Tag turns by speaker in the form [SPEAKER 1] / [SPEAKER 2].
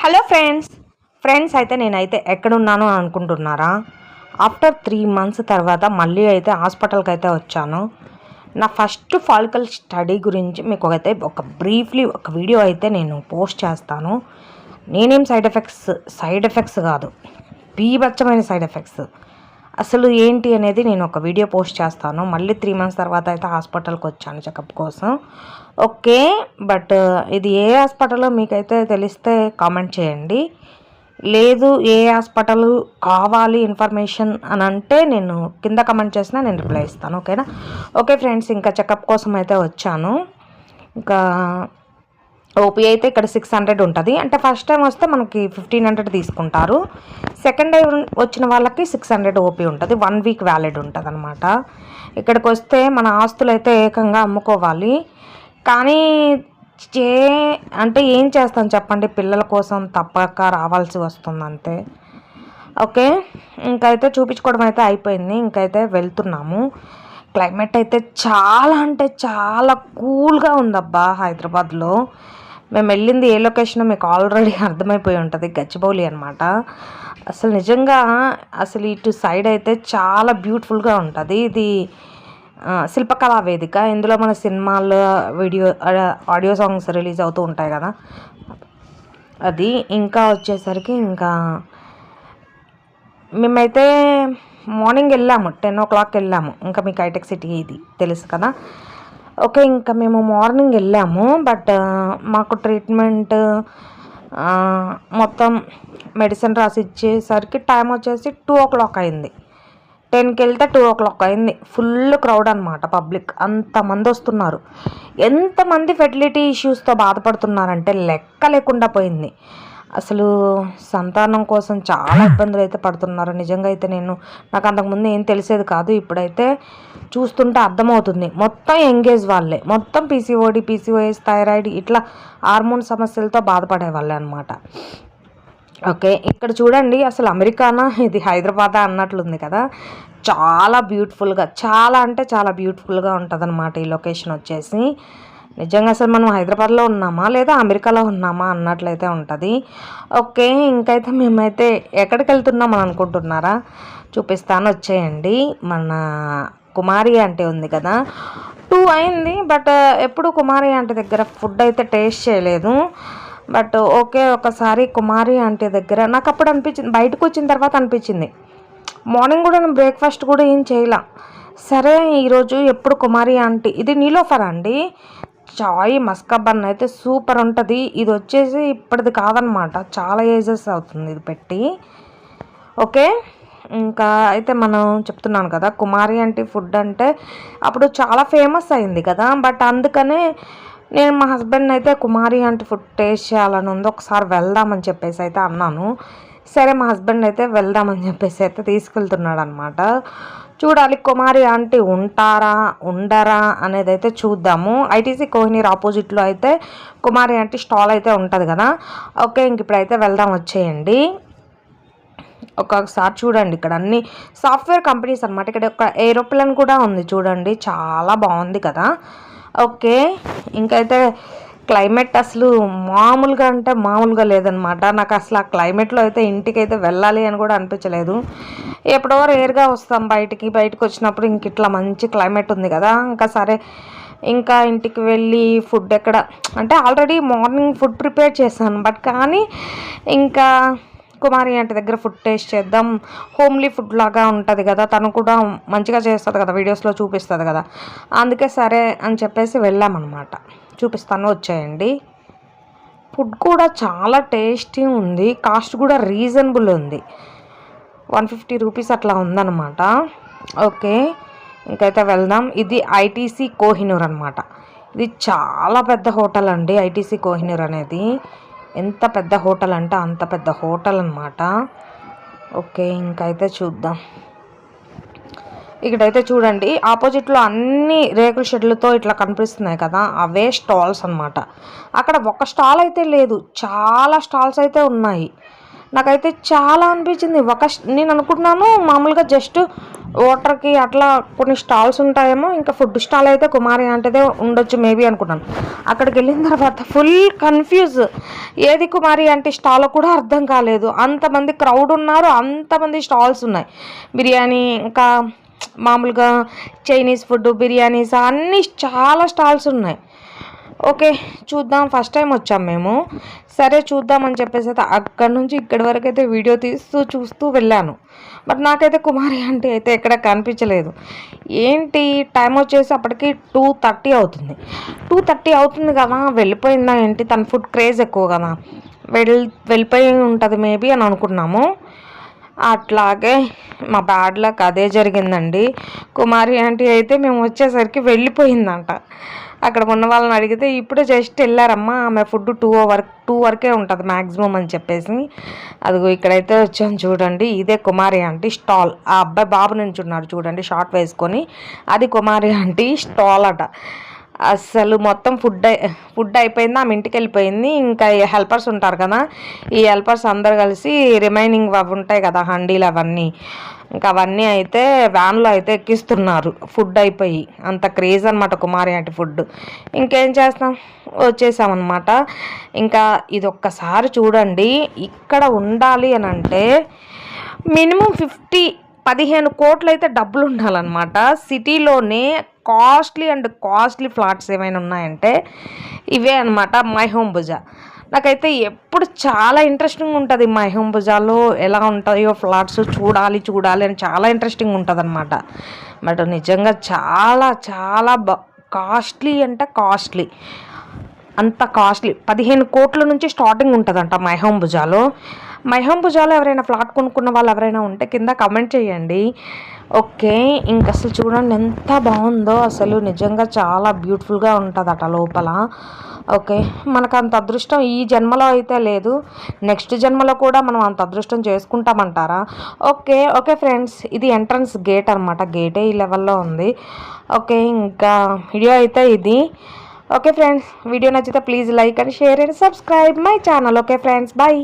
[SPEAKER 1] Hello friends అయితే నేనైతే ఎక్కడున్నాను అనుకుంటున్నారా? ఆఫ్టర్ 3 months తర్వాత మళ్ళీ అయితే హాస్పిటల్కి అయితే వచ్చాను. నా ఫస్ట్ ఫాలికల్ స్టడీ గురించి మీకు అయితే బ్రీఫ్లీ ఒక వీడియో అయితే నేను పోస్ట్ చేస్తాను. నేనేం సైడ్ ఎఫెక్ట్స్ కాదు, బీభత్సమైన సైడ్ ఎఫెక్ట్స్ అసలు ఏంటి అనేది నేను ఒక వీడియో పోస్ట్ చేస్తాను. మళ్ళీ 3 months తర్వాత అయితే హాస్పిటల్కి వచ్చాను చెకప్ కోసం. ఓకే, బట్ ఇది ఏ హాస్పిటల్లో మీకైతే తెలిస్తే కామెంట్ చేయండి. లేదు ఏ హాస్పిటల్ కావాలి ఇన్ఫర్మేషన్ అని అంటే నేను కింద కామెంట్ చేసినా నేను రిప్లై ఇస్తాను. ఓకేనా? ఓకే ఫ్రెండ్స్, ఇంకా చెకప్ కోసం అయితే వచ్చాను. ఇంకా ఓపీ అయితే ఇక్కడ 600 ఉంటుంది. అంటే ఫస్ట్ టైం వస్తే మనకి 1500 తీసుకుంటారు. సెకండ్ టైం వచ్చిన వాళ్ళకి 600 ఓపీ ఉంటుంది. 1 week వ్యాలిడ్ ఉంటుంది అనమాట. ఇక్కడికి వస్తే మన ఆస్తులు అయితే ఏకంగా అమ్ముకోవాలి. కానీ అంటే ఏం చేస్తాను చెప్పండి, పిల్లల కోసం తప్పక రావాల్సి వస్తుంది అంతే. ఓకే, ఇంకైతే చూపించుకోవడం అయితే అయిపోయింది. ఇంకైతే వెళ్తున్నాము. క్లైమేట్ అయితే చాలా అంటే చాలా కూల్గా ఉందబ్బా హైదరాబాద్లో. మేము వెళ్ళింది ఏ లొకేషన్ మీకు ఆల్రెడీ అర్థమైపోయి ఉంటుంది, గచ్చిబౌలి అనమాట. అసలు నిజంగా అసలు ఇటు సైడ్ అయితే చాలా బ్యూటిఫుల్గా ఉంటుంది. ఇది శిల్పకళా వేదిక. ఇందులో మన సినిమాలు ఆడియో సాంగ్స్ రిలీజ్ అవుతూ ఉంటాయి కదా, అది. ఇంకా వచ్చేసరికి ఇంకా మేమైతే మార్నింగ్ వెళ్ళాము, 10 o'clock వెళ్ళాము. ఇంకా మీకు హైటెక్ సిటీ ఇది తెలుసు కదా. ఓకే, ఇంకా మేము మార్నింగ్ వెళ్ళాము. బట్ మాకు ట్రీట్మెంట్ మొత్తం మెడిసిన్ రాసి ఇచ్చేసరికి టైం వచ్చేసి 2 o'clock అయింది. 10కి వెళ్తే 2 o'clock అయింది. ఫుల్ క్రౌడ్ అనమాట, పబ్లిక్ అంతమంది వస్తున్నారు. ఎంతమంది ఫెర్టిలిటీ ఇష్యూస్తో బాధపడుతున్నారంటే లెక్క లేకుండా పోయింది. అసలు సంతానం కోసం చాలా ఇబ్బందులు అయితే పడుతున్నారు. నిజంగా అయితే నాకు అంతకుముందు ఏం తెలిసేది కాదు. ఇప్పుడైతే చూస్తుంటే అర్థమవుతుంది. మొత్తం ఎంగేజ్ వాళ్ళే, మొత్తం పీసీఓఎస్, థైరాయిడ్ ఇట్లా హార్మోన్ సమస్యలతో బాధపడే వాళ్ళే అనమాట. ఓకే, ఇక్కడ చూడండి, అసలు అమెరికానా ఇది హైదరాబాదా అన్నట్లుంది కదా. చాలా బ్యూటిఫుల్గా, చాలా అంటే చాలా బ్యూటిఫుల్గా ఉంటుంది అనమాట ఈ లొకేషన్ వచ్చేసి. నిజంగా అసలు మనం హైదరాబాద్లో ఉన్నామా లేదా అమెరికాలో ఉన్నామా అన్నట్లయితే ఉంటుంది. ఓకే, ఇంకైతే మేమైతే ఎక్కడికి వెళ్తున్నాం అని అనుకుంటున్నారా? చూపిస్తాను, వచ్చేయండి. మన కుమారి ఆంటీ ఉంది కదా, 2 అయింది. బట్ ఎప్పుడు కుమారి ఆంటీ దగ్గర ఫుడ్ అయితే టేస్ట్ చేయలేదు. బట్ ఓకే, ఒకసారి కుమారి ఆంటీ దగ్గర నాకు అప్పుడు అనిపించింది, బయటకు వచ్చిన తర్వాత అనిపించింది. మార్నింగ్ కూడా నేను బ్రేక్ఫాస్ట్ కూడా ఏం చేయలే. సరే ఈరోజు ఎప్పుడు కుమారి ఆంటీ, ఇది నీలోఫర్ అండి, చాయ్ మస్కా బన్ అయితే సూపర్ ఉంటుంది. ఇది వచ్చేసి ఇప్పటిది కాదనమాట, చాలా ఏజెస్ అవుతుంది ఇది పెట్టి. ఓకే, ఇంకా అయితే మనం చెప్తున్నాను కదా, కుమారి ఆంటీ ఫుడ్ అంటే అప్పుడు చాలా ఫేమస్ అయింది కదా. బట్ అందుకనే నేను మా హస్బెండ్ అయితే కుమారి ఆంటీ ఫుడ్ టేస్ట్ చేయాలని ఉంది, ఒకసారి వెళ్దామని చెప్పేసి అయితే అన్నాను. సరే మా హస్బెండ్ అయితే వెళ్దామని చెప్పేసి అయితే తీసుకెళ్తున్నాడు అనమాట. చూడాలి కుమారి ఆంటీ ఉండరా అనేది అయితే చూద్దాము. ఐటీసీ కోహినూర్ ఆపోజిట్లో అయితే కుమారి ఆంటీ స్టాల్ అయితే ఉంటుంది కదా. ఓకే, ఇంక ఇప్పుడైతే వెళ్దాం, వచ్చేయండి. ఒకసారి చూడండి, ఇక్కడ అన్ని సాఫ్ట్వేర్ కంపెనీస్ అనమాట. ఇక్కడ ఒక ఏరోప్లేన్ కూడా ఉంది చూడండి, చాలా బాగుంది కదా. ఓకే, ఇంకైతే క్లైమేట్ అసలు మామూలుగా అంటే మామూలుగా లేదనమాట. నాకు అసలు ఆ క్లైమేట్లో అయితే ఇంటికైతే వెళ్ళాలి అని కూడా అనిపించలేదు. ఎప్పుడో రేర్గా వస్తాం బయటికి వచ్చినప్పుడు ఇంక ఇట్లా మంచి క్లైమేట్ ఉంది కదా. ఇంకా సరే, ఇంకా ఇంటికి వెళ్ళి ఫుడ్ ఎక్కడ అంటే ఆల్రెడీ మార్నింగ్ ఫుడ్ ప్రిపేర్ చేశాను. బట్ కానీ ఇంకా కుమారి ఆంటీ దగ్గర ఫుడ్ టేస్ట్ చేద్దాం, హోమ్లీ ఫుడ్ లాగా ఉంటుంది కదా, తను కూడా మంచిగా చేస్తుంది కదా, వీడియోస్లో చూపిస్తుంది కదా. అందుకే సరే అని చెప్పేసి వెళ్ళామన్నమాట. చూపిస్తాను, వచ్చేయండి. ఫుడ్ కూడా చాలా టేస్టీ ఉంది, కాస్ట్ కూడా రీజనబుల్ ఉంది, 150 rupees అట్లా ఉందన్నమాట. ఓకే, ఇంకైతే వెళ్దాం. ఇది ఐటీసీ కోహినూర్ అనమాట. ఇది చాలా పెద్ద హోటల్ అండి, ఐటీసీ కోహినూర్ అనేది. ఎంత పెద్ద హోటల్ అంటే అంత పెద్ద హోటల్ అనమాట. ఓకే, ఇంకైతే చూద్దాం. ఇక్కడైతే చూడండి, ఆపోజిట్లో అన్ని రేకుల షెడ్లతో ఇట్లా కనిపిస్తున్నాయి కదా, అవే స్టాల్స్ అనమాట. అక్కడ ఒక స్టాల్ అయితే లేదు, చాలా స్టాల్స్ అయితే ఉన్నాయి. నాకైతే చాలా అనిపించింది. నేను అనుకుంటున్నాను మామూలుగా జస్ట్ వాటర్కి అట్లా కొన్ని స్టాల్స్ ఉంటాయేమో, ఇంకా ఫుడ్ స్టాల్ అయితే కుమారి ఆంటీదే ఉండొచ్చు మేబీ అనుకున్నాను. అక్కడికి వెళ్ళిన తర్వాత ఫుల్ కన్ఫ్యూజ్, ఏది కుమారి ఆంటీ స్టాల్లో కూడా అర్థం కాలేదు. అంతమంది క్రౌడ్ ఉన్నారు, అంతమంది స్టాల్స్ ఉన్నాయి. బిర్యానీ, ఇంకా మామూలుగా చైనీస్ ఫుడ్, బిర్యానీస్ అన్నీ చాలా స్టాల్స్ ఉన్నాయి. ఓకే, చూద్దాం, ఫస్ట్ టైం వచ్చాం మేము. సరే చూద్దామని చెప్పేసి అయితే అక్కడి నుంచి ఇక్కడి వరకు అయితే వీడియో చూస్తూ వెళ్ళాను. బట్ నాకైతే కుమారి ఆంటీ అయితే ఎక్కడ కనిపించలేదు. ఏంటి టైం వచ్చేసి అప్పటికి 2:30 అవుతుంది. 2:30 అవుతుంది కదా, వెళ్ళిపోయిందా ఏంటి, తన ఫుడ్ క్రేజ్ ఎక్కువ కదా, వెళ్ళిపోయి ఉంటుంది మేబీ అని అనుకున్నాము. అట్లాగే మా బ్యాడ్ లక్ అదే జరిగిందండి. కుమారి ఆంటీ అయితే మేము వచ్చేసరికి వెళ్ళిపోయిందంట. అక్కడ ఉన్న వాళ్ళని అడిగితే ఇప్పుడే జస్ట్ వెళ్ళారమ్మా, ఆమె ఫుడ్ 2 వరకే ఉంటుంది మ్యాక్సిమం అని చెప్పేసి. అదిగో ఇక్కడైతే వచ్చాను చూడండి, ఇదే కుమారి ఆంటీ స్టాల్. ఆ అబ్బాయి బాబు నుంచున్నాడు చూడండి షార్ట్ వేసుకొని, అది కుమారి ఆంటీ స్టాల్ అట. అస్సలు మొత్తం ఫుడ్ అయిపోయింది, ఆమె ఇంటికి వెళ్ళిపోయింది. ఇంకా హెల్పర్స్ ఉంటారు కదా, ఈ హెల్పర్స్ అందరు కలిసి రిమైనింగ్ అవి ఉంటాయి కదా హండీలు, అవన్నీ ఇంకా అవన్నీ అయితే వ్యాన్లో అయితే ఎక్కిస్తున్నారు. ఫుడ్ అయిపోయి అంత క్రేజ్ అనమాట కుమారి ఆంటీ ఫుడ్. ఇంకేం చేస్తాం, వచ్చేసామన్నమాట. ఇంకా ఇది ఒక్కసారి చూడండి, ఇక్కడ ఉండాలి అని అంటే మినిమం 15 కోట్లు అయితే డబ్బులు ఉండాలన్నమాట. సిటీలోనే కాస్ట్లీ ఫ్లాట్స్ ఏమైనా ఉన్నాయంటే ఇవే అనమాట, మై హోమ్ భుజా. నాకైతే ఎప్పుడు చాలా ఇంట్రెస్టింగ్ ఉంటుంది మై హోమ్ భుజాలో ఎలా ఉంటాయో ఫ్లాట్స్ చూడాలి అని చాలా ఇంట్రెస్టింగ్ ఉంటుంది అనమాట. బట్ నిజంగా చాలా చాలా కాస్ట్లీ అంటే కాస్ట్లీ, అంత కాస్ట్లీ. 15 కోట్ల నుంచి స్టార్టింగ్ ఉంటుందంట మై హోమ్ భుజాలో. మై హోమ్ భుజాలో ఎవరైనా ఫ్లాట్ కొనుక్కున్న వాళ్ళు ఎవరైనా ఉంటే కింద కమెంట్ చేయండి. ఓకే, ఇంక అసలు చూడండి ఎంత బాగుందో, అసలు నిజంగా చాలా బ్యూటిఫుల్గా ఉంటుంది అట లోపల. ఓకే, మనకు అంత అదృష్టం ఈ జన్మలో అయితే లేదు, నెక్స్ట్ జన్మలో కూడా మనం అంత అదృష్టం చేసుకుంటామంటారా? ఓకే ఫ్రెండ్స్, ఇది ఎంట్రన్స్ గేట్ అనమాట. గేటే ఈ లెవెల్లో ఉంది. ఓకే, ఇంకా వీడియో అయితే ఇది. ఓకే ఫ్రెండ్స్, వీడియో నచ్చితే please like and share and subscribe my channel. Okay friends, bye.